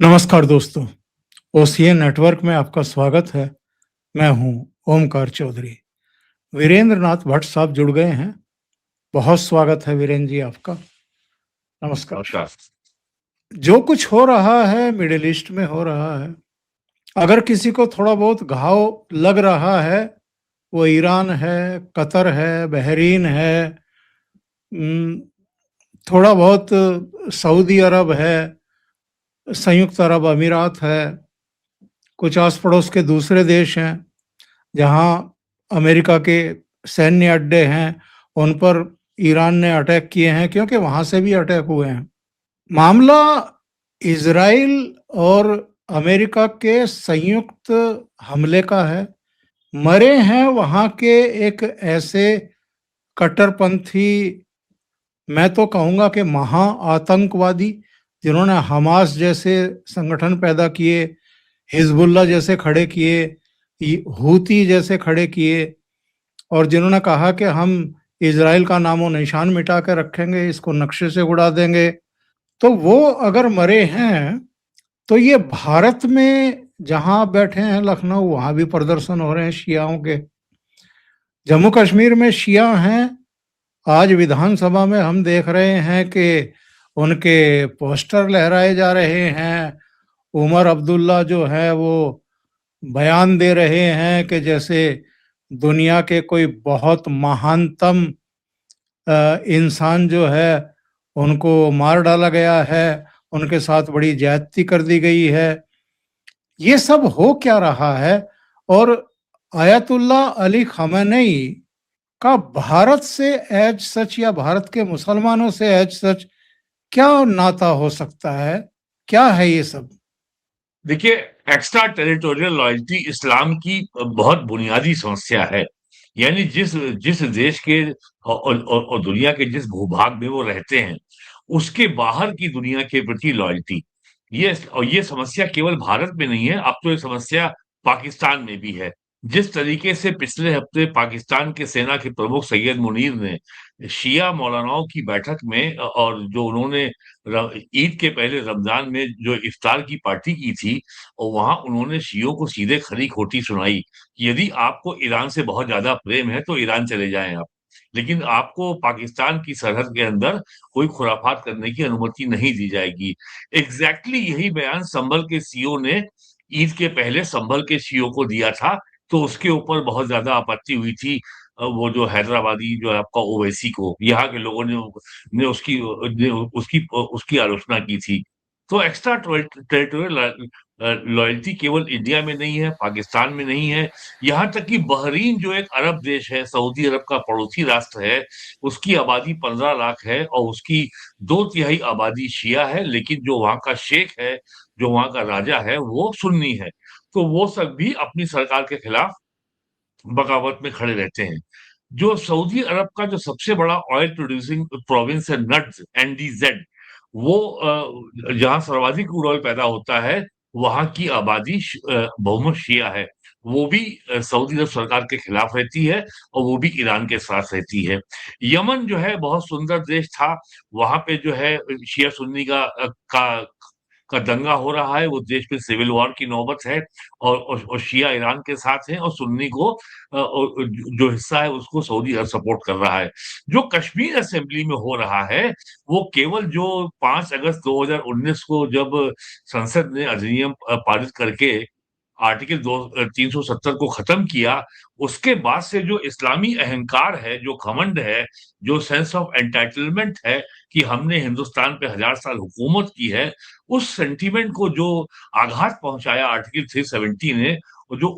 नमस्कार दोस्तों, OCA network में आपका स्वागत है। मैं हूं ओमकार चौधरी। वीरेंद्र नाथ भट्ट साहब जुड़ गए हैं। बहुत स्वागत है वीरेंद्र जी आपका। नमस्कार। नमस्कार। जो कुछ हो रहा है मिडिल ईस्ट में हो रहा है, अगर किसी को थोड़ा बहुत घाव लग रहा है, वो ईरान है, कतर है, बहरीन है, थोड़ा बहुत सऊदी अरब है, संयुक्त अरब अमीरात है, कुछ आस पड़ोस के दूसरे देश हैं जहां अमेरिका के सैन्य अड्डे हैं, उन पर ईरान ने अटैक किए हैं क्योंकि वहां से भी अटैक हुए हैं। मामला इजराइल और अमेरिका के संयुक्त हमले का है। मरे हैं वहां के एक ऐसे कट्टरपंथी, मैं तो कहूंगा कि महा आतंकवादी, जिन्होंने हमास जैसे संगठन पैदा किए, हिजबुल्ला जैसे खड़े किए, हूती जैसे खड़े किए, और जिन्होंने कहा कि हम इजराइल का नामो निशान मिटा के रखेंगे, इसको नक्शे से उड़ा देंगे। तो वो अगर मरे हैं तो ये भारत में जहां बैठे हैं लखनऊ, वहां भी प्रदर्शन हो रहे हैं शियाओं के। जम्मू कश्मीर में शिया हैं। आज विधानसभा में हम देख रहे हैं कि उनके पोस्टर लहराए जा रहे हैं। उमर अब्दुल्ला जो है वो बयान दे रहे हैं कि जैसे दुनिया के कोई बहुत महानतम इंसान जो है उनको मार डाला गया है, उनके साथ बड़ी ज्यादती कर दी गई है। ये सब हो क्या रहा है? और आयतुल्ला अली खamenei का भारत से एज सच या भारत के मुसलमानों से एज सच क्या नाता हो सकता है? क्या है ये सब? देखिए, एक्स्ट्रा टेरिटोरियल लॉयल्टी इस्लाम की बहुत बुनियादी समस्या है। यानी जिस जिस देश के और दुनिया के जिस भूभाग में वो रहते हैं, उसके बाहर की दुनिया के प्रति लॉयल्टी। ये समस्या केवल भारत में नहीं है, अब तो ये समस्या पाकिस्तान में भी है। जिस तरीके से पिछले हफ्ते पाकिस्तान के सेना के प्रमुख सैयद मुनीर ने शिया मौलानाओं की बैठक में और जो उन्होंने ईद के पहले रमजान में जो इफ्तार की पार्टी की थी, और वहां उन्होंने शियों को सीधे खरी खोटी सुनाई कि यदि आपको ईरान से बहुत ज्यादा प्रेम है तो ईरान चले जाएं आप, लेकिन आपको पाकिस्तान की सरहद के अंदर कोई खुराफात करने की अनुमति नहीं दी जाएगी। एग्जैक्टली यही बयान संभल के सीओ ने ईद के पहले संभल के सीओ को दिया था। तो उसके ऊपर बहुत ज्यादा आपत्ति हुई थी। वो जो हैदराबादी जो है आपका ओवैसी को, यहाँ के लोगों ने उसकी आलोचना की थी। तो एक्स्ट्रा टेरिटोरियल लॉयल्टी केवल इंडिया में नहीं है, पाकिस्तान में नहीं है, यहाँ तक कि बहरीन जो एक अरब देश है, सऊदी अरब का पड़ोसी राष्ट्र है, उसकी आबादी 15 लाख है और उसकी 2/3 आबादी शिया है, लेकिन जो वहाँ का शेख है, जो वहाँ का राजा है, वो सुन्नी है। तो वो सब भी अपनी सरकार के खिलाफ बगावत में खड़े रहते हैं। जो सऊदी अरब का जो सबसे बड़ा ऑयल प्रोड्यूसिंग प्रोविंस है नड्स, एनडीजेड, वो जहां सर्वाधिक क्रूड ऑयल पैदा होता है, वहां की आबादी बहुमत शिया है। वो भी सऊदी अरब सरकार के खिलाफ रहती है और वो भी ईरान के साथ रहती है। यमन जो है बहुत सुंदर देश था, वहां पे जो है शिया सुन्नी का दंगा हो रहा है, वो देश में सिविल वॉर की नौबत है, और शिया ईरान के साथ हैं और सुन्नी को जो हिस्सा है उसको सऊदी अरब सपोर्ट कर रहा है। जो कश्मीर असेंबली में हो रहा है, वो केवल जो 5 अगस्त 2019 को जब संसद ने अधिनियम पारित करके आर्टिकल 370 को खत्म किया, उसके बाद से जो इस्लामी अहंकार है, जो घमंड है, जो सेंस ऑफ एंटाइटलमेंट है कि हमने हिंदुस्तान पे 1000 साल हुकूमत की है, उस सेंटीमेंट को जो आघात पहुंचाया आर्टिकल 370 ने, और जो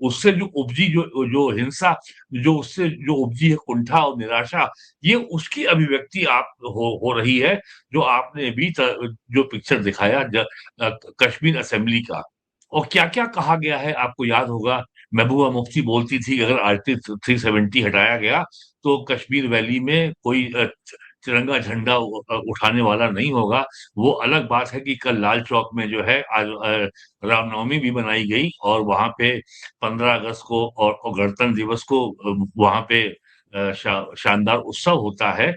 उससे जो उपजी जो हिंसा, जो उससे जो उपजी है कुंठा और निराशा, ये उसकी अभिव्यक्ति आप हो रही है। जो आपने अभी जो पिक्चर दिखाया कश्मीर असेंबली का, और क्या-क्या कहा गया है आपको याद होगा। महबूबा मुफ्ती बोलती थी कि अगर आर्टिकल 370 हटाया गया तो कश्मीर वैली में कोई तिरंगा झंडा उठाने वाला नहीं होगा। वो अलग बात है कि कल लाल चौक में जो है आज रामनवमी भी मनाई गई और वहां पे 15 अगस्त को और गणतंत्र दिवस को वहां पे शानदार उत्सव होता है।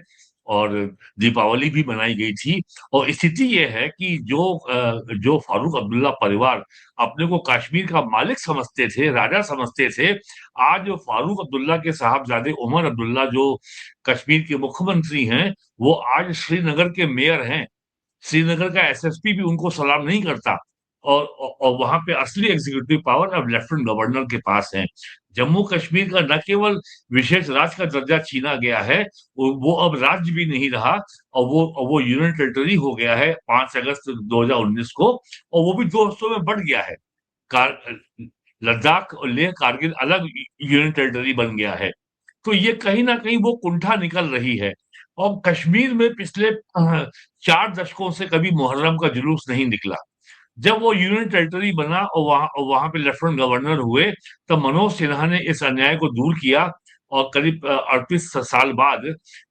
और दीपावली भी मनाई गई थी। और स्थिति ये है कि जो फारूक अब्दुल्ला परिवार अपने को कश्मीर का मालिक समझते थे, राजा समझते थे, आज फारूक अब्दुल्ला के साहबजादे उमर अब्दुल्ला जो कश्मीर के मुख्यमंत्री हैं, वो आज श्रीनगर के मेयर हैं। श्रीनगर का एसएसपी भी उनको सलाम नहीं करता। और वहां पे असली एग्जीक्यूटिव पावर अब लेफ्टिनेंट गवर्नर के पास है। जम्मू कश्मीर का न केवल विशेष राज्य का दर्जा छीना गया है, वो अब राज्य भी नहीं रहा, और वो यूनियन टेरिटरी हो गया है 5 अगस्त 2019 को, और वो भी 2 हिस्सों में बढ़ गया है। कार लद्दाख और लेह कारगिल अलग यूनियन टेरिटरी बन गया है। तो ये कहीं न कहीं वो कुंठा निकल रही है। और कश्मीर में पिछले 4 दशकों से कभी मुहर्रम का जुलूस नहीं निकला। जब वो यूनियन टेरिटरी बना और वहाँ पे लेफ्टिनेंट गवर्नर हुए, तब मनोज सिन्हा ने इस अन्याय को दूर किया, और करीब 38 साल बाद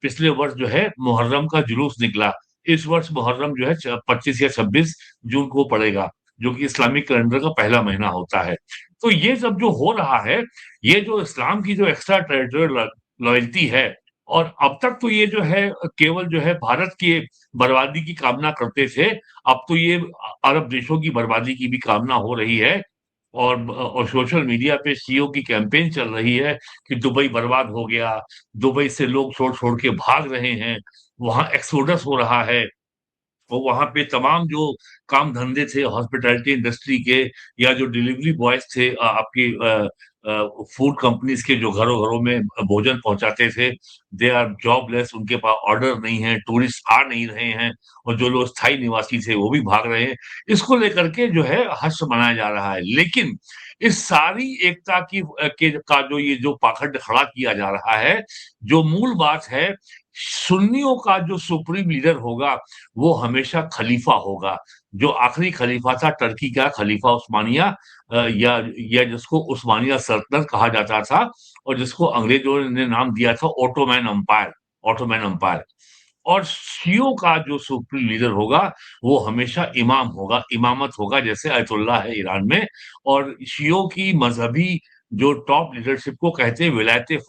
पिछले वर्ष जो है मुहर्रम का जुलूस निकला। इस वर्ष मुहर्रम जो है 25 या 26 जून को पड़ेगा, जो कि इस्लामिक कैलेंडर का पहला महीना होता है। तो ये सब जो हो रहा है, ये जो इस्लाम की जो एक्स्ट्रा टेरिटोरियल लॉयल्टी है, और अब तक तो ये जो है केवल जो है भारत की बर्बादी की कामना करते थे, अब तो ये अरब देशों की बर्बादी की भी कामना हो रही है। और सोशल मीडिया पे सीओ की कैंपेन चल रही है कि दुबई बर्बाद हो गया, दुबई से लोग छोड़-छोड़ के भाग रहे हैं, वहाँ एक्सोडस हो रहा है। और वहाँ पे तमाम जो काम धंधे थे हॉस्पिटैलिटी इंडस्ट्री के, या जो डिलीवरी बॉयज़ थे आपकी फूड कंपनीज़ के, जो घरों-घरों में भोजन पहुँचाते थे, दे आर जॉबलेस, उनके पास ऑर्डर नहीं है, टूरिस्ट आ नहीं रहे हैं, और जो लोग स्थायी निवासी थे वो भी भाग रहे हैं। इसको लेकर के जो है हर्ष मनाया जा रहा है। लेकिन इस सारी एकता की के का जो ये जो पाखंड खड़ा किया जा रहा है, जो मूल बात है, सुन्नियों का जो सुप्रीम लीडर होगा, वो हमेशा खलीफा होगा। जो आखिरी खलीफा था टर्की का खलीफा उस्मानिया, या जिसको उस्मानिया सल्तनत कहा जाता था, और जिसको अंग्रेजों ने नाम दिया था ऑटोमैन एम्पायर। और शियों का जो सुप्रीम लीडर होगा, वो हमेशा इमाम होगा, इमामत होगा, जैसे अयतुल्लाह है ईरान में। और शियों की मज़हबी जो टॉप लीडरशिप को कहते हैं विलायत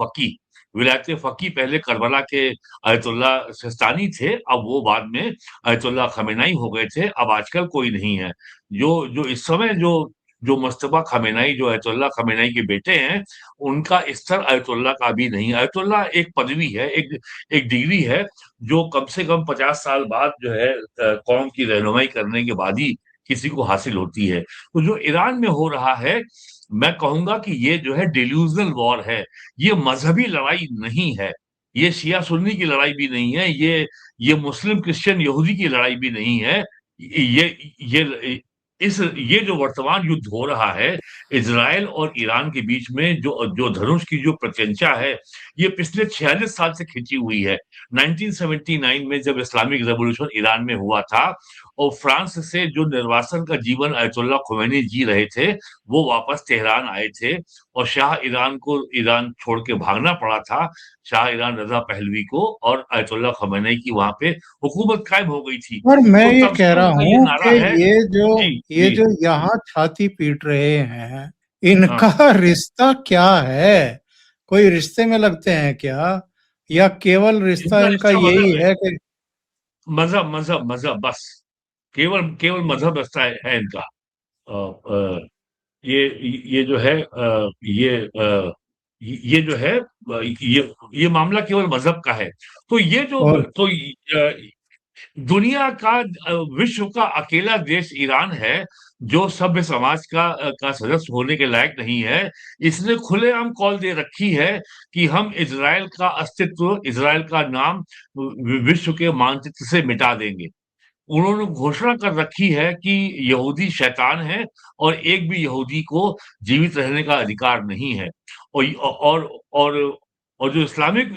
फ़कीह पहले करबला के अयतुल्लाह सिस्तानी थे, अब वो बाद में अयतुल्लाह खमेनाई हो गए थे, अब आजकल कोई नहीं है। जो जो इस समय जो जो मुज्तबा खमेनाई, जो अयतुल्लाह खमेनाई के बेटे हैं, उनका स्तर अयतुल्लाह का भी नहीं है। अयतुल्लाह एक पदवी है, एक एक डिग्री है, जो कम से कम 50 साल बाद जो है कौम की रहनुमाई करने के बाद ही किसी को हासिल होती है। तो जो ईरान में हो रहा है, मैं कहूँगा कि ये जो है डिल्यूज़नल वॉर है, ये मज़हबी लड़ाई नहीं है, ये शिया सुन्नी की लड़ाई भी नहीं है, ये मुस्लिम क्रिश्चियन यहूदी की लड़ाई भी नहीं है। ये ये जो वर्तमान युद्ध हो रहा है, इज़राइल और ईरान के बीच में जो जो धनुष की जो प्रत्यंचा है, ये पिछले 46 साल से खिंची हुई है। 1979 में जब इस्लामिक रिवॉल्यूशन ईरान में हुआ था, और फ्रांस से जो निर्वासन का जीवन अयतुल्लाह ख़ुमैनी जी रहे थे, वो वापस तेहरान आए थे, और शाह ईरान को ईरान छोड़ के भागना पड़ा था, शाह ईरान रज़ा पहलवी को, और अयतुल्लाह ख़ुमैनी की वहाँ पे हुकूमत कायम हो गई थी। और मैं तो ये तब कह से रहा उनका ये हूँ कि नारा है। जी, ये जी। जो यहाँ छाती पीट रहे हैं, हाँ। इनका रिश्ता क्या है? कोई रिश्ते में लगते हैं क्या? या केवल रिश्ता इनका इनका रिश्ता यही मज़हब है। है कि मज़हब बस। केवल केवल मज़हब रिश्ता है इनका। ये ये जो है ये जो है ये मामला केवल मज़हब का है। तो ये जो और तो दुनिया का विश्व का अकेला देश ईरान है, जो सभ्य समाज का सदस्य होने के लायक नहीं है। इसने खुलेआम कॉल दे रखी है कि हम इज़राइल का अस्तित्व, इज़राइल का नाम विश्व के मानचित्र से मिटा देंगे। उन्होंने घोषणा कर रखी है कि यहूदी शैतान है, और एक भी यहूदी को जीवित रहने का अधिकार नहीं है। और य और और जो इस्लामिक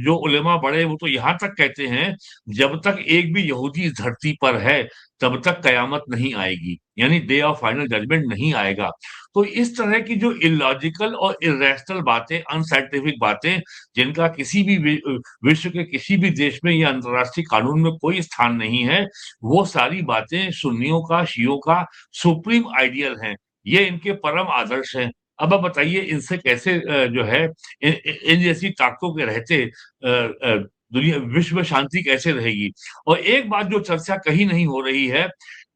जो उलेमा बड़े, वो तो यहाँ तक कहते हैं, जब तक एक भी यहूदी इस धरती पर है, तब तक कयामत नहीं आएगी, यानी डे ऑफ फाइनल जजमेंट नहीं आएगा। तो इस तरह की जो इलॉजिकल और इर्रेशनल बातें, अनसाइंटिफिक बातें, जिनका किसी भी विश्व के किसी भी देश में या अंतर्राष्ट्रीय कानून में कोई स्थान नहीं है, वो सारी बातें सुन्नियों का, शियों का सुप्रीम आइडियल हैं। ये इनके परम आदर्श हैं। अब आप बताइए इनसे कैसे जो है इन जैसी ताकतों के रहते दुनिया विश्व में शांति कैसे रहेगी? और एक बात जो चर्चा कहीं नहीं हो रही है,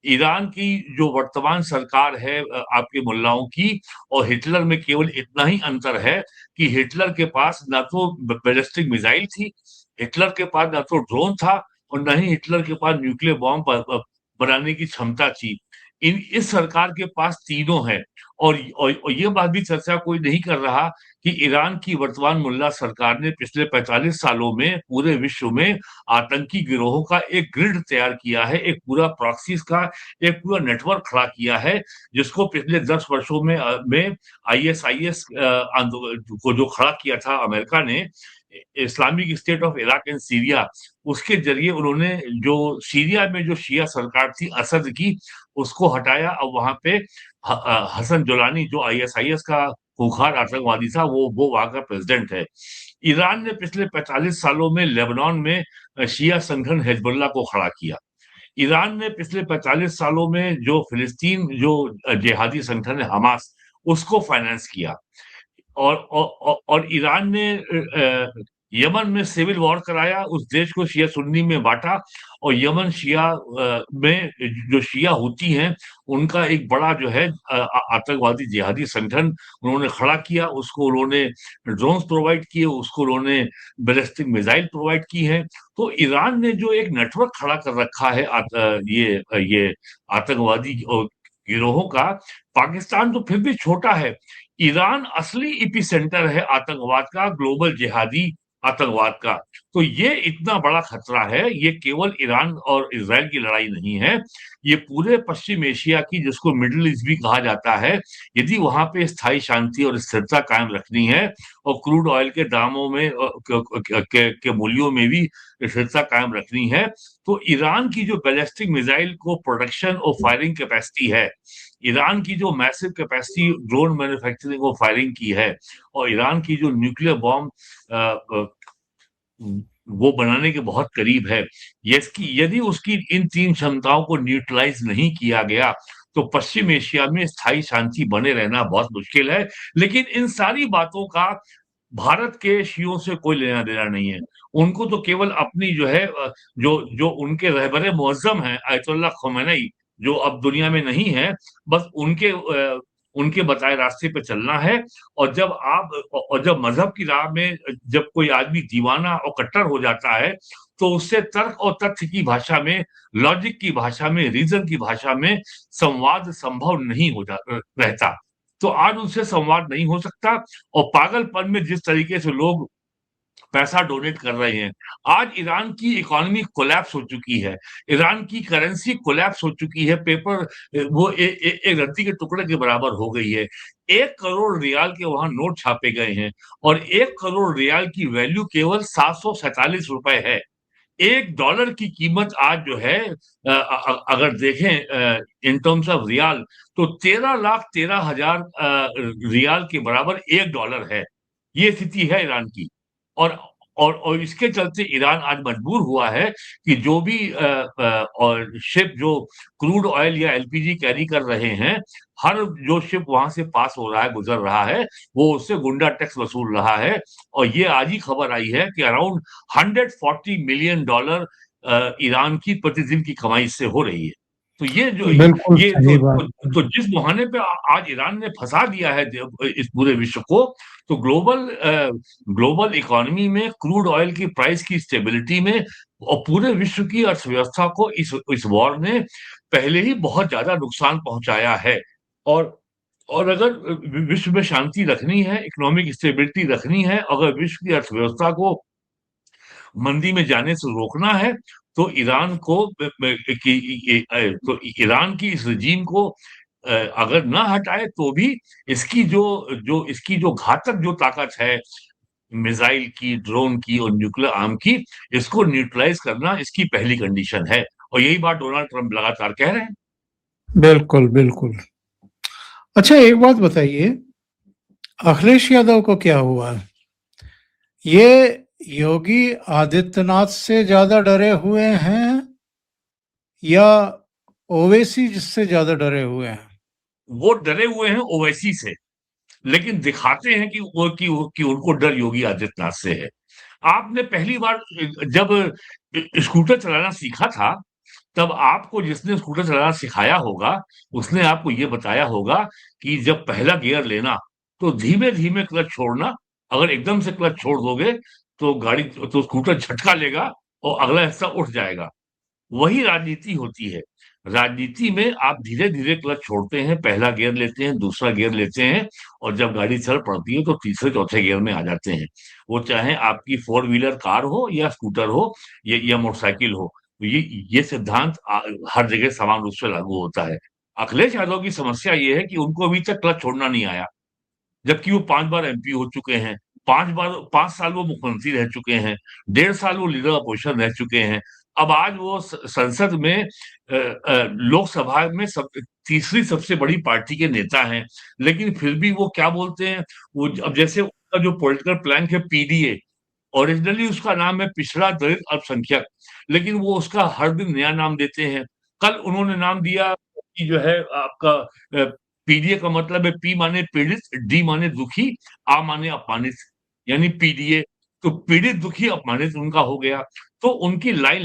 ईरान की जो वर्तमान सरकार है आपके मुल्लाओं की और हिटलर में केवल इतना ही अंतर है कि हिटलर के पास ना तो बैलिस्टिक मिसाइल थी, हिटलर के पास ना तो ड्रोन था और ना ही हिटलर के पास न्यूक्लियर बॉम्ब बनाने की क्षमता थी। इस सरकार के पास तीनों है और ये बात भी चर्चा कोई नहीं कर रहा कि ईरान की वर्तमान मुल्ला सरकार ने पिछले 45 सालों में पूरे विश्व में आतंकी गिरोहों का एक ग्रिड तैयार किया है, एक पूरा प्रॉक्सीज का एक पूरा नेटवर्क खड़ा किया है, जिसको पिछले 10 वर्षों में आईएसआईएस को जो खड़ा किया था अमेरिका ने, Islamic state of Iraq and Syria, उसके जरिए उन्होंने जो सीरिया में जो शिया सरकार थी असद की, उसको हटाया। अब वहां पे हसन जोलानी जो आईएसआईएस का खूंखार आतंकवादी था, वो वहां का प्रेसिडेंट है। ईरान ने पिछले 45 सालों में लेबनान में शिया संगठन हिजबुल्लाह को खड़ा किया। ईरान ने पिछले 45 सालों में जो फिलिस्तीन जो जिहादी संगठन है हमास, उसको फाइनेंस किया। और ईरान ने यमन में सिविल वॉर कराया, उस देश को शिया सुन्नी में बांटा और यमन शिया में जो शिया हुती हैं, उनका एक बड़ा जो है आतंकवादी जिहादी संगठन उन्होंने खड़ा किया। उसको उन्होंने ड्रोन्स प्रोवाइड किए, उसको उन्होंने बैलिस्टिक मिसाइल प्रोवाइड की हैं। तो ईरान ने जो एक नेटवर्क खड़ा कर रखा है ये आतंकवादी गिरोहों का, पाकिस्तान तो फिर भी छोटा है। ईरान असली एपिसेंटर है आतंकवाद का, ग्लोबल जिहादी आतंकवाद का। तो ये इतना बड़ा खतरा है, ये केवल ईरान और इजराइल की लड़ाई नहीं है, ये पूरे पश्चिम एशिया की, जिसको मिडिल ईस्ट भी कहा जाता है, यदि वहां पे स्थायी शांति और स्थिरता कायम रखनी है और क्रूड ऑयल के दामों में के मूल्यों में भी स्थिरता कायम रखनी है, तो ईरान की जो बैलिस्टिक मिसाइल को प्रोडक्शन और फायरिंग कैपेसिटी है, ईरान की जो मैसिव कैपेसिटी ड्रोन मैन्युफैक्चरिंग और फायरिंग की है, और ईरान की जो न्यूक्लियर बॉम्ब वो बनाने के बहुत करीब है, यदि उसकी इन 3 क्षमताओं को न्यूट्रलाइज नहीं किया गया, तो पश्चिम एशिया में स्थायी शांति बने रहना बहुत मुश्किल है। लेकिन इन सारी बातों का भारत के शियों से कोई लेना-देना नहीं है। उनको तो केवल अपनी जो है जो जो उनके रहबरे मुअज़्ज़म हैं, अयतुल्लाह ख़ोमेनी, जो अब दुनिया में नहीं है, बस उनके बताए रास्ते पे चलना है। और जब मज़हब की राह में जब कोई आदमी दीवाना और कट्टर हो जाता है, तो उससे तर्क और तथ्य की भाषा में, लॉजिक की भाषा में, रीज़न की भाषा में संवाद संभव नहीं रहता। तो आज उनसे संवाद नहीं हो सकता और पागलपन में जिस तरीके से लोग पैसा डोनेट कर रहे हैं, आज ईरान की इकोनॉमी कोलैप्स हो चुकी है, ईरान की करेंसी कोलैप्स हो चुकी है, पेपर वो एक रद्दी के टुकड़े के बराबर हो गई है। 1 करोड़ रियाल के वहाँ नोट छापे गए हैं और 1 करोड़ रियाल की वैल्यू केवल ₹747 है। $1 की कीमत आज जो है अगर देखें इन टर्म्स ऑफ रियाल, तो 13,13,000 रियाल के बराबर $1 है। ये स्थिति है ईरान की। और और इसके चलते ईरान आज मजबूर हुआ है कि जो भी और शिप जो क्रूड ऑयल या एलपीजी कैरी कर रहे हैं, हर जो शिप वहां से पास हो रहा है, गुजर रहा है, वो उससे गुंडा टैक्स वसूल रहा है। और ये आज ही खबर आई है कि अराउंड $140 मिलियन ईरान की प्रतिदिन की कमाई इससे हो रही है। तो ये जो बिल्कुल ये सही बात। तो जिस मुहाने पे आज ईरान ने फंसा दिया है इस पूरे विश्व को, तो ग्लोबल इकोनॉमी में क्रूड ऑयल की प्राइस की स्टेबिलिटी में और पूरे विश्व की अर्थव्यवस्था को इस वॉर ने पहले ही बहुत ज्यादा नुकसान पहुंचाया है। और और अगर विश्व में शांति रखनी है, इकोनॉमिक स्टेबिलिटी रखनी है, अगर विश्व की अर्थव्यवस्था को मंदी में जाने से रोकना है, तो ईरान को तो ईरान की इस रजीम को अगर ना हटाए तो भी इसकी जो घातक जो ताकत है, मिसाइल की, ड्रोन की और न्यूक्लियर आर्म की, इसको न्यूट्रलाइज करना इसकी पहली कंडीशन है। और यही बात डोनाल्ड ट्रंप लगातार कह रहे हैं। बिल्कुल, बिल्कुल। अच्छा, एक बात बताइए, अखिलेश यादव को क्या हुआ? ये योगी आदित्यनाथ से ज़्यादा डरे हुए हैं या ओवैसी से ज़्यादा डरे हुए हैं? वो डरे हुए हैं ओवैसी से, लेकिन दिखाते हैं कि उनको डर योगी आदित्यनाथ से है। आपने पहली बार जब स्कूटर चलाना सीखा था, तब आपको जिसने स्कूटर चलाना सिखाया होगा, उसने आपको ये बताया होगा कि जब पहला गियर लेना, तो धीमे-धीमे क्लच छोड़ना, अगर एकदम से क्लच छोड़ दोगे, तो गाड़ी तो स्कूटर झटका लेगा और अगला हिस्सा उठ जाएगा। वही राजनीति होती है। राजनीति में आप धीरे-धीरे क्लच छोड़ते हैं, पहला गियर लेते हैं, दूसरा गियर लेते हैं और जब गाड़ी चल पड़ती है तो तीसरे-चौथे गियर में आ जाते हैं। वो चाहे आपकी फ़ोर व्हीलर कार हो या स्कूटर हो या मोटरसाइकिल हो। ये सिद्धांत हर जगह समान रूप से लागू होता है। अखिलेश यादव की समस्या ये है कि उनको अभी तक क्लच छोड़ना नहीं आया। जबकि वो 5 बार एमपी हो चुके हैं, 5 साल वो मुख्यमंत्री रह चुके हैं, 1.5 साल वो लीडर अपोज़िशन रह चुके हैं। अब आज वो संसद में लोकसभा में तीसरी सबसे बड़ी पार्टी के नेता हैं, लेकिन फिर भी वो क्या बोलते हैं, वो अब जैसे उनका जो पॉलिटिकल प्लान है पीडीए, ओरिजिनली उसका नाम है पिछड़ा दलित अल्पसंख्यक, लेकिन वो उसका हर दिन नया नाम देते हैं। कल उन्होंने नाम दिया कि जो है आपका पीडीए का मतलब है पी माने पीड़ित, डी माने दुखी, आ माने अपमानित, यानी पीडीए। तो पीड़ित, दुखी, अपमानित उनका हो गया। तो उनकी लाइन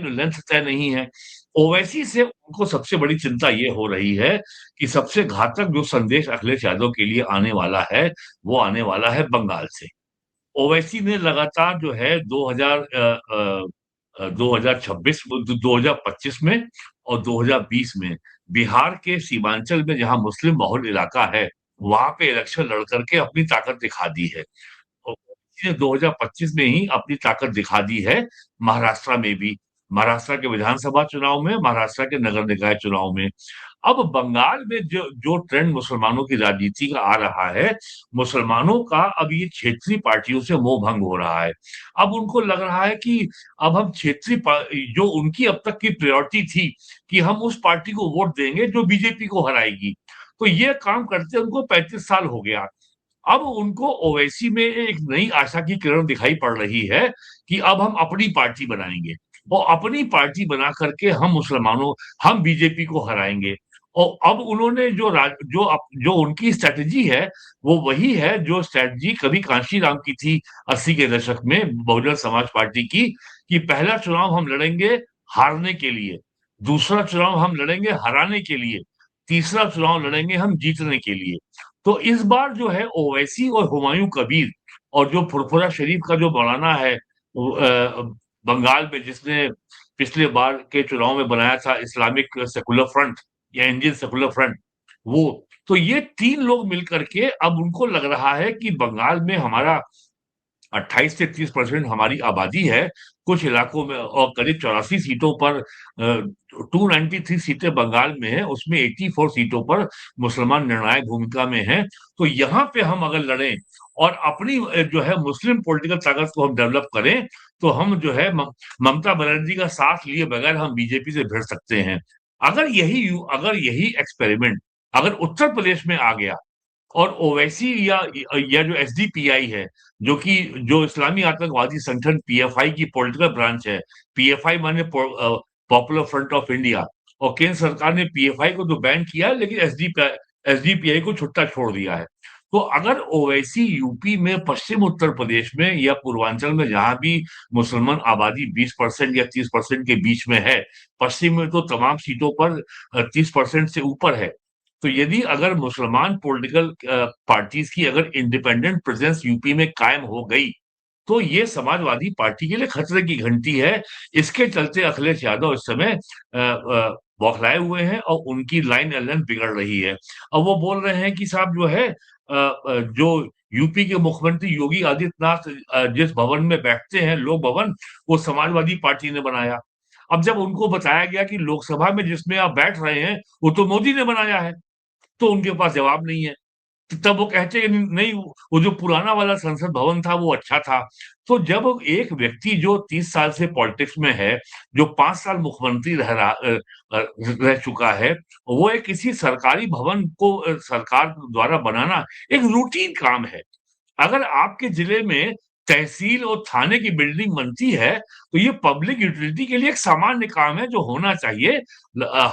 लेंथ तय नहीं है। ओवैसी से उनको सबसे बड़ी चिंता ये हो रही है कि सबसे घातक जो संदेश अखिलेश यादव के लिए आने वाला है, वो आने वाला है बंगाल से। ओवैसी ने लगातार जो है 2026 दो 2025 में और 2020 में बिहार के सीमांचल में जहाँ मुस्लिम बहुल इलाका है, वहाँ पे इलेक्शन लड़ कर के अपनी ताकत दिखा दी है। और ओवैसी ने 2025 में ही अपनी ताकत दिखा दी है, महाराष्ट्र में भी। महाराष्ट्र के विधानसभा चुनाव में, महाराष्ट्र के नगर निकाय चुनाव में। अब बंगाल में जो जो ट्रेंड मुसलमानों की राजनीति का आ रहा है, मुसलमानों का अब ये क्षेत्रीय पार्टियों से मोह भंग हो रहा है। अब उनको लग रहा है कि अब हम जो उनकी अब तक की प्रायोरिटी थी कि हम उस पार्टी को वोट देंगे जो बीजेपी को हराएगी। तो ये काम करते उनको 35 साल हो गया। अब उनको ओवैसी में एक नई आशा की किरण दिखाई पड़ रही है कि अब हम अपनी पार्टी बनाएँगे और अपनी पार्टी बना करके हम बीजेपी को हराएँगे। और अब उन्होंने जो उनकी स्ट्रैटेजी है, वो वही है जो स्ट्रैटेजी कभी कांशीराम की थी 80 के दशक में बहुजन समाज पार्टी की, कि पहला चुनाव हम लड़ेंगे हारने के लिए, दूसरा चुनाव हम लड़ेंगे हराने के लिए, तीसरा चुनाव लड़ेंगे हम जीतने के लिए। तो इस बार जो है ओवैसी और हुमायूं कबीर और जो फुरफुरा शरीफ का जो मौलाना है बंगाल में, जिसने पिछले बार के चुनाव में बनाया था इस्लामिक सेकुलर फ्रंट या इंडियन सेकुलर फ्रंट, वो तो ये 3 लोग मिलकर के अब उनको लग रहा है कि बंगाल में हमारा 28 से 30% हमारी आबादी है, कुछ इलाकों में और करीब 84 सीटों पर 293 सीटें बंगाल में हैं, उसमें 84 सीटों पर मुसलमान निर्णायक भूमिका में हैं। तो यहाँ पे हम अगर लड़ें और अपनी जो है मुस्लिम पॉलिटिकल ताकत को हम डेवलप करें, तो हम जो है ममता बनर्जी का साथ लिए बगैर हम बीजेपी से भिड़ सकते हैं। अगर यही एक्सपेरिमेंट अगर उत्तर प्रदेश में आ गया और ओवैसी या जो एसडीपीआई है, जो इस्लामी आतंकवादी संगठन पीएफआई की पॉलिटिकल ब्रांच है, पीएफआई माने पॉपुलर फ्रंट ऑफ इंडिया, और केंद्र सरकार ने पीएफआई को तो बैन किया है, लेकिन एसडीपीआई को छुट्टा छोड़ दिया है। तो अगर ओवैसी यूपी में, पश्चिम उत्तर प्रदेश में या पूर्वांचल में जहां भी मुसलमान आबादी 20% या 30% के बीच में है, पश्चिम में तो तमाम सीटों पर 30% से ऊपर है। तो यदि अगर मुसलमान पॉलिटिकल पार्टीज की अगर इंडिपेंडेंट प्रेजेंस यूपी में कायम हो गई, तो ये समाजवादी पार्टी के लिए खतरे की घंटी है। इसके चलते अखिलेश यादव इस समय बौखलाए हुए हैं और उनकी लाइन एलेन बिगड़ रही है। अब वो बोल रहे हैं कि साहब जो है जो यूपी के मुख्यमंत्री योगी आदित्यनाथ जिस भवन में बैठते हैं, लोक भवन, वो समाजवादी पार्टी ने बनाया। अब जब उनको बताया गया कि लोकसभा में जिसमें आप बैठ रहे हैं, वो तो मोदी ने बनाया है। तो उनके पास जवाब नहीं है। तब वो कहते हैं नहीं, वो जो पुराना वाला संसद भवन था वो अच्छा था। तो जब एक व्यक्ति जो 30 साल से पॉलिटिक्स में है, जो 5 साल मुख्यमंत्री रह चुका है, वो एक किसी सरकारी भवन को सरकार द्वारा बनाना एक रूटीन काम है। अगर आपके जिले में तहसील और थाने की बिल्डिंग बनती है, तो ये पब्लिक यूटिलिटी के लिए एक सामान्य काम है जो होना चाहिए।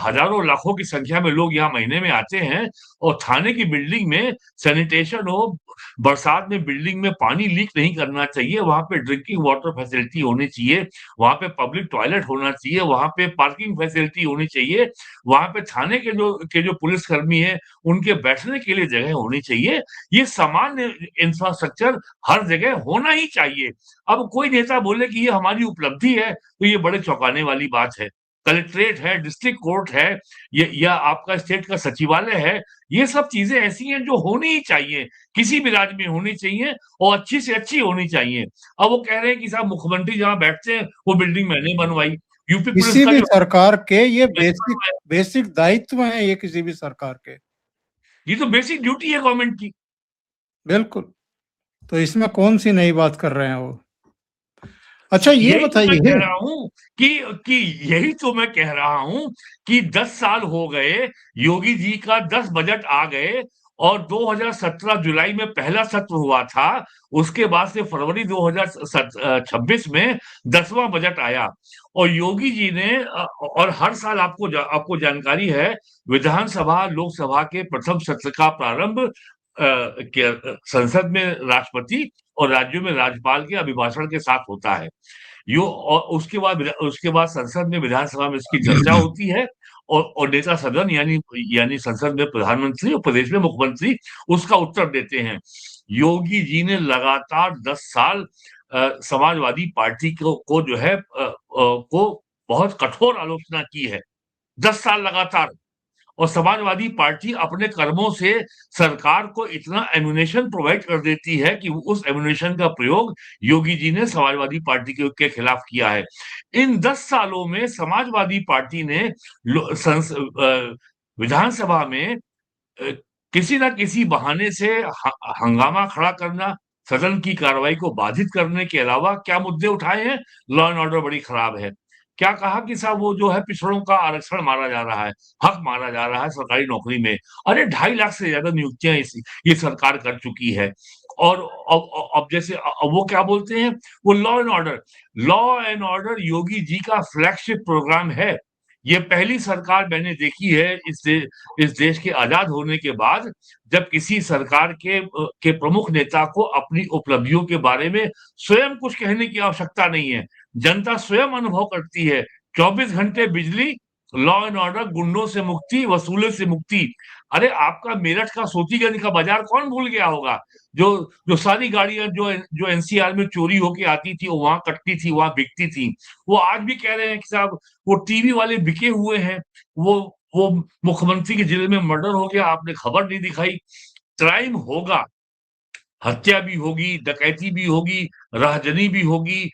हजारों लाखों की संख्या में लोग यहाँ महीने में आते हैं, और थाने की बिल्डिंग में सैनिटेशन हो, बरसात में बिल्डिंग में पानी लीक नहीं करना चाहिए, वहां पे ड्रिंकिंग वाटर फैसिलिटी होनी चाहिए, वहां पे पब्लिक टॉयलेट होना चाहिए, वहां पे पार्किंग फैसिलिटी होनी चाहिए, वहां पे थाने के जो पुलिसकर्मी है उनके बैठने के लिए जगह होनी चाहिए। ये सामान्य इंफ्रास्ट्रक्चर हर जगह होना ही चाहिए। अब कोई नेता बोले कि ये हमारी उपलब्धि है, तो ये बड़े चौंकाने वाली बात है। कलेक्ट्रेट है, डिस्ट्रिक्ट कोर्ट है, ये या आपका स्टेट का सचिवालय है, ये सब चीजें ऐसी हैं जो होनी ही चाहिए, किसी भी राज्य में होनी चाहिए, और अच्छी से अच्छी होनी चाहिए। अब वो कह रहे हैं कि साहब मुख्यमंत्री जहां बैठते हैं वो बिल्डिंग मैंने बनवाई। यूपी पुलिस किसी का भी जो सरकार के ये मैंने बनवाया। बेसिक दायित्व हैं ये किसी भी सरकार के। ये तो बेसिक ड्यूटी है गवर्नमेंट की। बिल्कुल। तो इसमें कौन सी नई बात कर रहे हैं वो? अच्छा ये यही तो मैं बताइए। कह रहा हूँ कि यही तो मैं कह रहा हूँ कि 10 साल हो गए, योगी जी का 10 बजट आ गए, और 2017 जुलाई में पहला सत्र हुआ था, उसके बाद से फरवरी 2026 में 10वां बजट आया, और योगी जी ने और हर साल आपको जानकारी है, विधानसभा लोकसभा के प्रथम सत्र का प्रारंभ संसद में राष्ट्रपति और राज्यों में राज्यपाल के अभिभाषण के साथ होता है। यो और उसके बाद संसद में, विधानसभा में इसकी चर्चा होती है, और नेता सदन यानी संसद में प्रधानमंत्री और प्रदेश में मुख्यमंत्री उसका उत्तर देते हैं। योगी जी ने लगातार 10 साल समाजवादी पार्टी को जो है को बहुत कठोर आलोचना की है, 10 साल लगातार। और समाजवादी पार्टी अपने कर्मों से सरकार को इतना एम्यूनेशन प्रोवाइड कर देती है कि उस एम्यूनेशन का प्रयोग योगी जी ने समाजवादी पार्टी के खिलाफ किया है। इन 10 सालों में समाजवादी पार्टी ने विधानसभा में किसी ना किसी बहाने से हंगामा खड़ा करना, सदन की कार्रवाई को बाधित करने के अलावा क्या मुद्दे उठाए हैं? लॉ एंड ऑर्डर बड़ी खराब है। क्या कहा कि साहब वो जो है पिछड़ों का आरक्षण मारा जा रहा है, हक मारा जा रहा है सरकारी नौकरी में। अरे 2.5 लाख से ज्यादा नियुक्तियां ये सरकार कर चुकी है। और अब जैसे वो क्या बोलते हैं, वो law and order Yogi ji का फ्लैगशिप प्रोग्राम है। ये पहली सरकार मैंने देखी है इस देश के आजाद होने के बाद, जब किसी सरकार के प्रमुख नेता को अपनी उपलब्धियों के बारे में स्वयं कुछ कहने की आवश्यकता नहीं है। जनता स्वयं अनुभव करती है। 24 घंटे बिजली, लॉ एंड ऑर्डर, गुंडों से मुक्ति, वसूले से मुक्ति। अरे आपका मेरठ का सोतीगंज का बाजार कौन भूल गया होगा? जो जो सारी गाड़ियां जो एनसीआर में चोरी होके आती थी, वो वहां कटती थी, वहां बिकती थी। वो आज भी कह रहे हैं कि साहब वो टीवी वाले बिके हुए हैं। वो वो मुख्यमंत्री के जिले में मर्डर हो गया, आपने खबर नहीं दिखाई। क्राइम होगा, हत्या भी होगी, डकैती भी होगी, राहजनी भी होगी,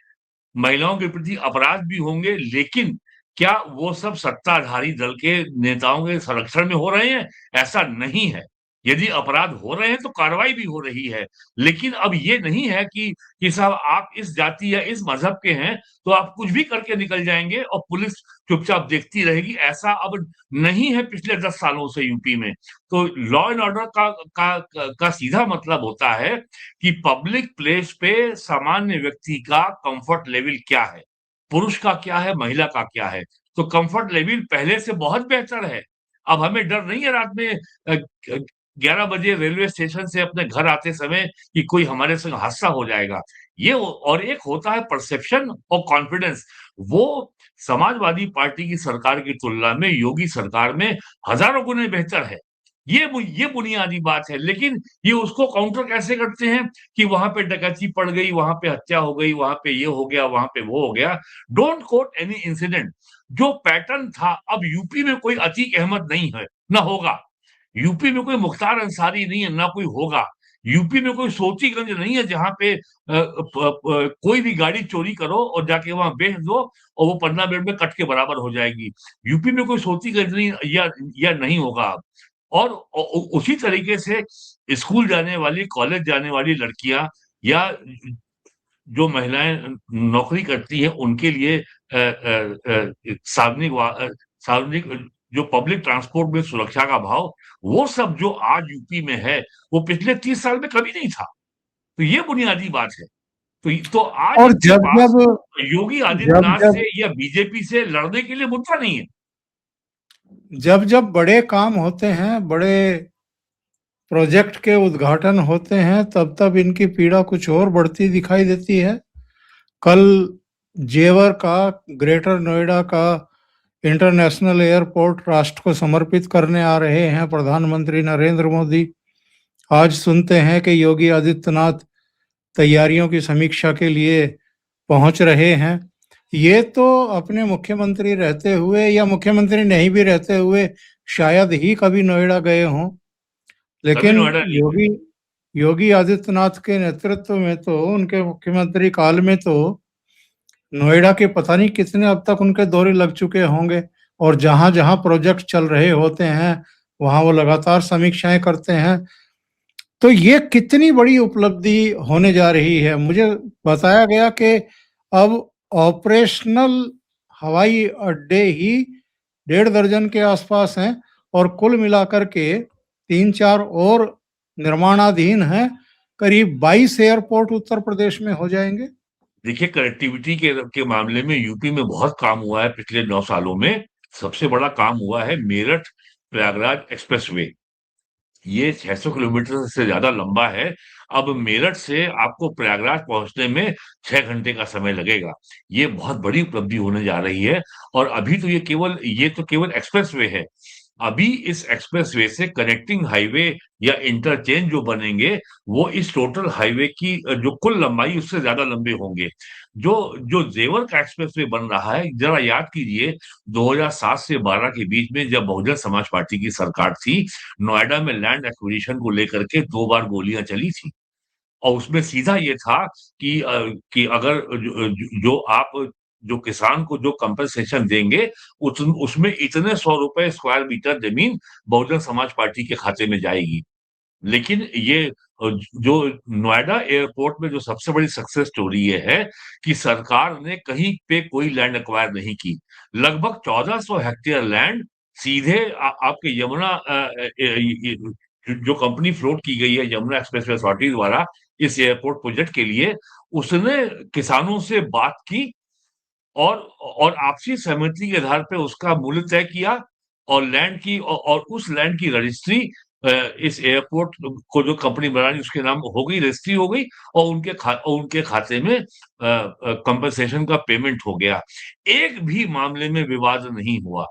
महिलाओं के प्रति अपराध भी होंगे, लेकिन क्या वो सब सत्ताधारी दल के नेताओं के संरक्षण में हो रहे हैं? ऐसा नहीं है। यदि अपराध हो रहे हैं तो कार्रवाई भी हो रही है। लेकिन अब ये नहीं है कि साहब आप इस जाति या इस मजहब के हैं तो आप कुछ भी करके निकल जाएंगे और पुलिस चुपचाप देखती रहेगी। ऐसा अब नहीं है पिछले 10 सालों से यूपी में। तो लॉ एंड ऑर्डर का सीधा मतलब होता है कि पब्लिक प्लेस पे सामान्य व्यक्ति का कंफर्ट लेवल क्या है, पुरुष का क्या है, महिला का क्या है। तो कंफर्ट लेवल पहले से बहुत बेहतर है। अब हमें डर नहीं है रात में 11 बजे रेलवे स्टेशन से अपने घर आते समय कि कोई हमारे संग हादसा हो जाएगा। और एक होता है परसेप्शन और कॉन्फिडेंस। वो समाजवादी पार्टी की सरकार की तुलना में योगी सरकार में हजारों गुने बेहतर है। ये बुनियादी बात है। लेकिन ये उसको काउंटर कैसे करते हैं कि वहां पे डकैती पड़ गई, वहां पे हत्या हो गई, वहां पे ये हो गया, वहां पे वो हो गया। Don't quote any incident. जो पैटर्न था, अब यूपी में कोई अतीक अहमद नहीं है, ना होगा। यूपी में कोई मुख्तार अंसारी नहीं है, ना कोई होगा। यूपी में कोई सोतीगंज नहीं है जहां पे कोई भी गाड़ी चोरी करो और जाके वहां बेच दो और वो 15 मिनट में कट के बराबर हो जाएगी। यूपी में कोई सोतीगंज नहीं, या नहीं होगा। और उसी तरीके से स्कूल जाने वाली, कॉलेज जाने वाली लड़कियां, या जो महिलाएं नौकरी करती हैं, उनके लिए सार्वजनिक जो पब्लिक ट्रांसपोर्ट में सुरक्षा का भाव, वो सब जो आज यूपी में है, वो पिछले 30 साल में कभी नहीं था। तो ये बुनियादी बात है। तो आज और इनके जब पास जब योगी जब आदित्यनाथ जब से या बीजेपी से लड़ने के लिए मुद्दा नहीं है। जब जब बड़े काम होते हैं, बड़े प्रोजेक्ट के उद्घाटन होते हैं, तब तब इनकी पीड़ा कुछ और बढ़ती दिखाई देती है। कल जेवर का, ग्रेटर नोएडा का इंटरनेशनल एयरपोर्ट राष्ट्र को समर्पित करने आ रहे हैं प्रधानमंत्री नरेंद्र मोदी। आज सुनते हैं कि योगी आदित्यनाथ तैयारियों की समीक्षा के लिए पहुंच रहे हैं। ये तो अपने मुख्यमंत्री रहते हुए या मुख्यमंत्री नहीं भी रहते हुए शायद ही कभी नोएडा गए हों, कभी लेकिन नोएडा नहीं गए। योगी योगी आदित्यनाथ के नेतृत्व में तो, उनके मुख्यमंत्री काल में तो नोएडा के पता नहीं कितने अब तक उनके दौरे लग चुके होंगे। और जहां जहां प्रोजेक्ट चल रहे होते हैं वहां वो लगातार समीक्षाएं करते हैं। तो ये कितनी बड़ी उपलब्धि होने जा रही है। मुझे बताया गया कि अब ऑपरेशनल हवाई अड्डे ही 1.5 दर्जन के आसपास हैं, और कुल मिलाकर के 3-4 और निर्माणाधीन हैं। करीब 22 एयरपोर्ट उत्तर प्रदेश में हो जाएंगे। देखिए, कनेक्टिविटी के मामले में यूपी में बहुत काम हुआ है पिछले 9 सालों में। सबसे बड़ा काम हुआ है मेरठ प्रयागराज एक्सप्रेसवे। ये 600 किलोमीटर से ज्यादा लंबा है। अब मेरठ से आपको प्रयागराज पहुंचने में 6 घंटे का समय लगेगा। ये बहुत बड़ी उपलब्धि होने जा रही है। और अभी तो ये तो केवल एक्सप्रेसवे है। अभी इस एक्सप्रेसवे से कनेक्टिंग हाईवे या इंटरचेंज जो बनेंगे, वो इस टोटल हाईवे की जो कुल लंबाई उससे ज्यादा लंबे होंगे। जो जो जेवर का एक्सप्रेसवे बन रहा है, जरा याद कीजिए, 2007 से 12 के बीच में जब बहुजन समाज पार्टी की सरकार थी, नोएडा में लैंड एक्विजिशन को लेकर के 2 बार गोलियां चली थी। और उसमें सीधा ये था कि अगर जो आप जो किसान को जो कंपनसेशन देंगे, उसमें इतने 100 रुपए स्क्वायर मीटर जमीन बहुजन समाज पार्टी के खाते में जाएगी। लेकिन ये जो नोएडा एयरपोर्ट में जो सबसे बड़ी सक्सेस स्टोरी ये है कि सरकार ने कहीं पे कोई लैंड एक्वायर नहीं की। लगभग 1400 हेक्टेयर लैंड सीधे आपके यमुना जो कंपनी फ्लोट की गई है यमुना एक्सप्रेसवे अथॉरिटी द्वारा इस एयरपोर्ट प्रोजेक्ट के लिए, उसने किसानों से बात की और आपसी सहमति के आधार पे उसका मूल्य तय किया। और लैंड की और उस लैंड की रजिस्ट्री इस एयरपोर्ट को जो कंपनी बनानी उसके नाम हो गई, रजिस्ट्री हो गई। और उनके खाते में कंपनसेशन का पेमेंट हो गया। एक भी मामले में विवाद नहीं हुआ।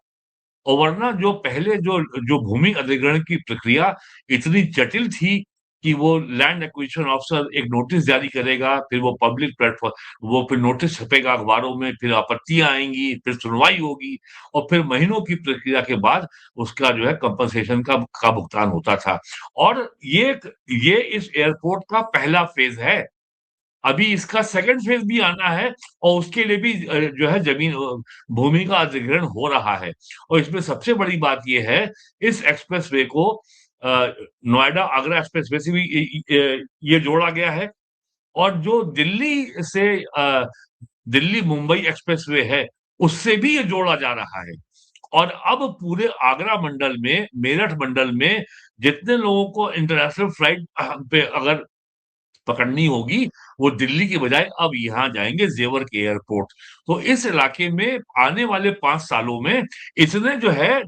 और वरना जो पहले जो भूमि अधिग्रहण की प्रक्रिया इतनी जटिल थी कि वो लैंड एक्विजिशन ऑफिसर एक नोटिस जारी करेगा, फिर वो पब्लिक प्लेटफॉर्म, वो फिर नोटिस छपेगा अखबारों में, फिर आपत्तियां आएंगी, फिर सुनवाई होगी, और फिर महीनों की प्रक्रिया के बाद उसका जो है कंपनसेशन का भुगतान होता था। और ये इस एयरपोर्ट का पहला फेज है। अभी इसका सेकंड फेज भी आना है, और उसके लिए भी जो है भूमि का अधिग्रहण हो रहा है। और इसमें सबसे बड़ी बात यह है, इस एक्सप्रेसवे को नोएडा आगरा एक्सप्रेसवे से भी ये जोड़ा गया है। और जो दिल्ली मुंबई एक्सप्रेसवे है, उससे भी ये जोड़ा जा रहा है। और अब पूरे आगरा मंडल में, मेरठ मंडल में जितने लोगों को इंटरनेशनल फ्लाइट पे अगर पकड़नी होगी, वो दिल्ली की बजाय अब यहाँ जाएंगे जेवर के एयरपोर्ट। तो इस इलाके में आने वाले 5 सालों में इसने जो है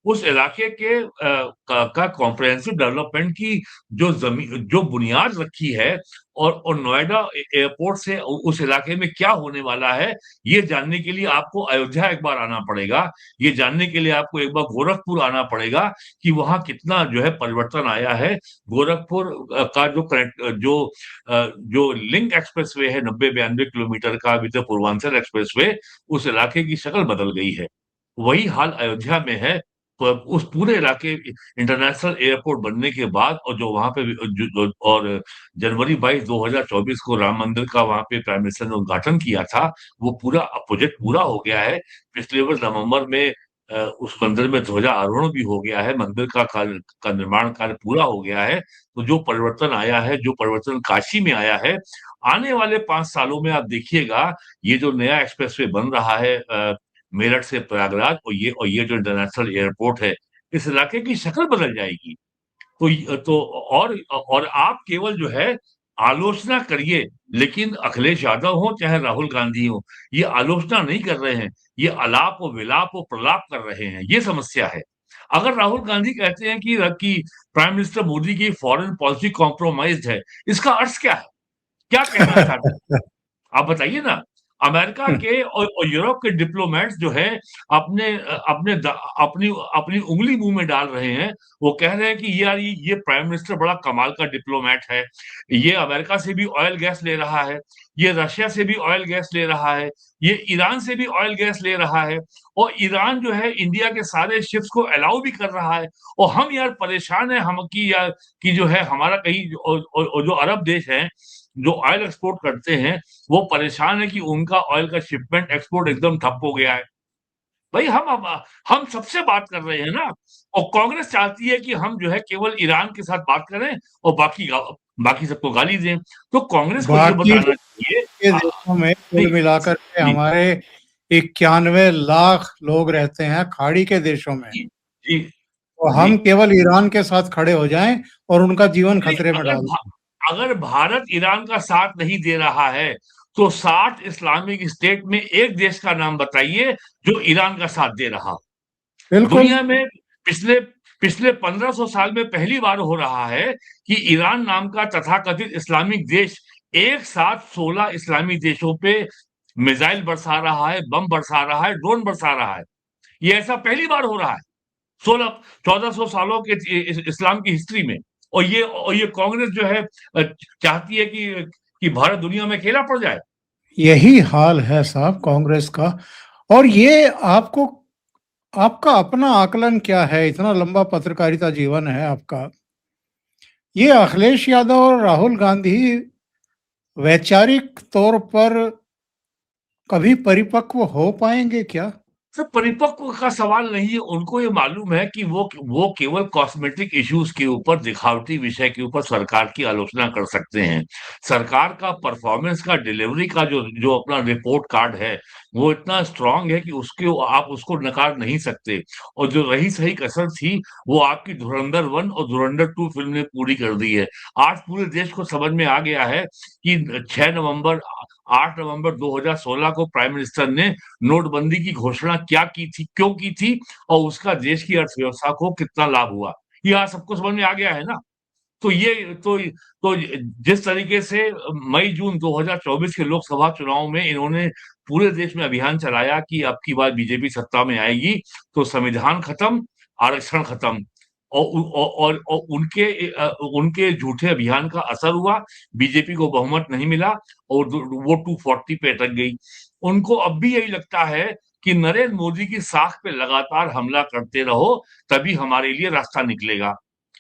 उस इलाके का कॉम्प्रहेंसिव डेवलपमेंट की जो बुनियाद रखी है। और नोएडा एयरपोर्ट से उस इलाके में क्या होने वाला है, ये जानने के लिए आपको अयोध्या एक बार आना पड़ेगा। ये जानने के लिए आपको एक बार गोरखपुर आना पड़ेगा कि वहां कितना जो है परिवर्तन आया है। गोरखपुर का जो लिंक एक्सप्रेसवे है 90-92 किलोमीटर का, अभी तो पूर्वांचल एक्सप्रेसवे, उस इलाके की शक्ल बदल गई है। वही हाल अयोध्या में है। तो उस पूरे इलाके इंटरनेशनल एयरपोर्ट बनने के बाद, और जो वहां पे और जनवरी 22 2024 को राम मंदिर का वहां पे प्राइम मिनिस्टर ने उद्घाटन किया था, वो पूरा प्रोजेक्ट पूरा हो गया है। पिछले वर्ष नवंबर में उस मंदिर में ध्वजारोहण भी हो गया है। मंदिर का निर्माण कार्य पूरा हो गया है। तो जो परिवर्तन आया है, जो परिवर्तन काशी में आया है, आने वाले 5 सालों में आप देखिएगा, ये जो नया एक्सप्रेसवे बन रहा है मेरठ से प्रयागराज, और ये जो इंटरनेशनल एयरपोर्ट है, इस इलाके की शक्ल बदल जाएगी। तो और आप केवल जो है आलोचना करिए, लेकिन अखिलेश यादव हो चाहे राहुल गांधी हो, ये आलोचना नहीं कर रहे हैं, ये अलाप और विलाप और प्रलाप कर रहे हैं, ये समस्या है। अगर राहुल गांधी कहते हैं कि प्राइम मिनिस्टर मोदी की फॉरेन पॉलिसी कॉम्प्रोमाइज्ड है, इसका अर्थ क्या है? क्या कहना चाहते हैं? आप बताइए ना। अमेरिका के और यूरोप के डिप्लोमैट्स जो है अपने अपने द अपनी अपनी उँगली मुँह में डाल रहे हैं। वो कह रहे हैं कि यार ये प्राइम मिनिस्टर बड़ा कमाल का डिप्लोमैट है। ये अमेरिका से भी ऑयल गैस ले रहा है, ये रशिया से भी ऑयल गैस ले रहा है, ये ईरान से भी ऑयल गैस ले रहा है और ईरान जो है इंडिया के सारे शिप्स को अलाउ भी कर रहा है और हम यार परेशान हैं हम कि जो है हमारा कहीं जो अरब देश हैं, जो ऑयल एक्सपोर्ट करते हैं, वो परेशान है कि उनका ऑयल का शिपमेंट एक्सपोर्ट एकदम ठप हो गया है। भाई हम सबसे बात कर रहे हैं ना और कांग्रेस चाहती है कि हम जो है केवल ईरान के साथ बात करें और बाकी सबको गाली दें। तो कांग्रेस को ये बाकी बताना चाहिए के देशों में नहीं, कुल मिलाकर के जी, हमारे 91 लाख लोग रहते हैं खाड़ी के देशों में। जी, जी, तो जी। हम केवल ईरान के साथ खड़े हो जाएं और उनका जीवन नहीं, खतरे में डाल दें। अगर भारत ईरान का साथ नहीं दे रहा है, तो 60 इस्लामिक स्टेट में एक देश का नाम बताइए जो ईरान का साथ दे रहा हो। बिल्कुल, दुनिया में पिछले पिछले 1500 साल में पहली बार हो रहा है कि ईरान नाम का तथाकथित इस्लामिक देश एक साथ 16 इस्लामी देशों पे मिसाइल बरसा रहा है, बम बरसा रहा है, ड्रोन बरसा रहा है। ये ऐसा पहली बार हो रहा है 16 1400 सालों के इस्लाम की हिस्ट्री में और ये कांग्रेस जो है चाहती है कि भारत दुनिया में अकेला पड़ जाए। यही हाल है साहब कांग्रेस का। और ये आपको आपका अपना आकलन क्या है? इतना लंबा पत्रकारिता जीवन है आपका। ये अखिलेश यादव और राहुल गांधी वैचारिक तौर पर कभी परिपक्व हो पाएंगे क्या? सर परिपक्व का सवाल नहीं है, उनको ये मालूम है कि वो केवल कॉस्मेटिक इश्यूज के ऊपर, दिखावटी विषय के ऊपर सरकार की आलोचना कर सकते हैं। सरकार का परफॉर्मेंस का, डिलीवरी का जो जो अपना रिपोर्ट कार्ड है, वो इतना स्ट्रॉन्ग है कि आप उसको नकार नहीं सकते और जो रही-सही कसर थी, वो आपकी धुरंधर 1 और धुरंधर 2 फ़िल्म ने पूरी कर दी है। आज पूरे देश को समझ में आ गया है कि 6 नवंबर 8 नवंबर 2016 को प्राइम मिनिस्टर ने नोटबंदी की घोषणा क्या की थी, क्यों की थी और उसका देश की अर्थव्यवस्था को कितना लाभ हुआ। ये आज सबको समझ में आ गया है ना। तो ये तो जिस तरीके से मई-जून 2024 के लोकसभा चुनाव में इन्होंने पूरे देश में अभियान चलाया कि अब की बार बीजेपी सत्ता में आएगी, तो संविधान खत्म, आरक्षण खत्म और उनके झूठे अभियान का असर हुआ, बीजेपी को बहुमत नहीं मिला और वो 240 पे अटक गई। उनको अब भी यही लगता है कि नरेंद्र मोदी की साख पे लगातार हमला करते रहो, तभी हमारे लिए रास्ता निकलेगा।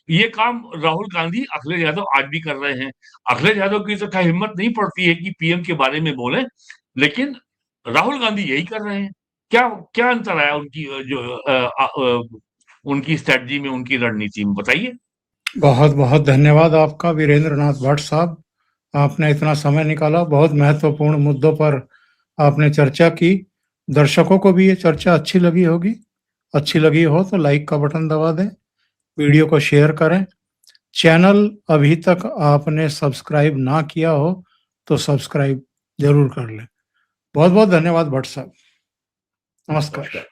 ये काम राहुल गांधी, अखिलेश यादव आज भी कर रहे हैं। अखिलेश यादव की तो खैर हिम्मत नहीं पड़ती है कि पीएम के बारे में बोलें, लेकिन राहुल गांधी यही कर रहे हैं। क्या क्या अंतर आया उनकी उनकी स्ट्रैटेजी में, उनकी रणनीति में बताइए? बहुत-बहुत धन्यवाद आपका वीरेंद्र नाथ भट्ट साहब। आपने इतना समय निकाला, बहुत महत्वपूर्ण मुद्दों पर आपने चर्चा की। दर्शकों को भी ये चर्चा अच्छी लगी होगी। अच्छी लगी हो तो लाइक का बटन दबा दें, वीडियो को शेयर करें। चैनल अभी तक आपने सब्सक्राइब ना किया हो तो सब्सक्राइब ज़रूर कर लें। बहुत-बहुत धन्यवाद भट्ट साहब। नमस्कार।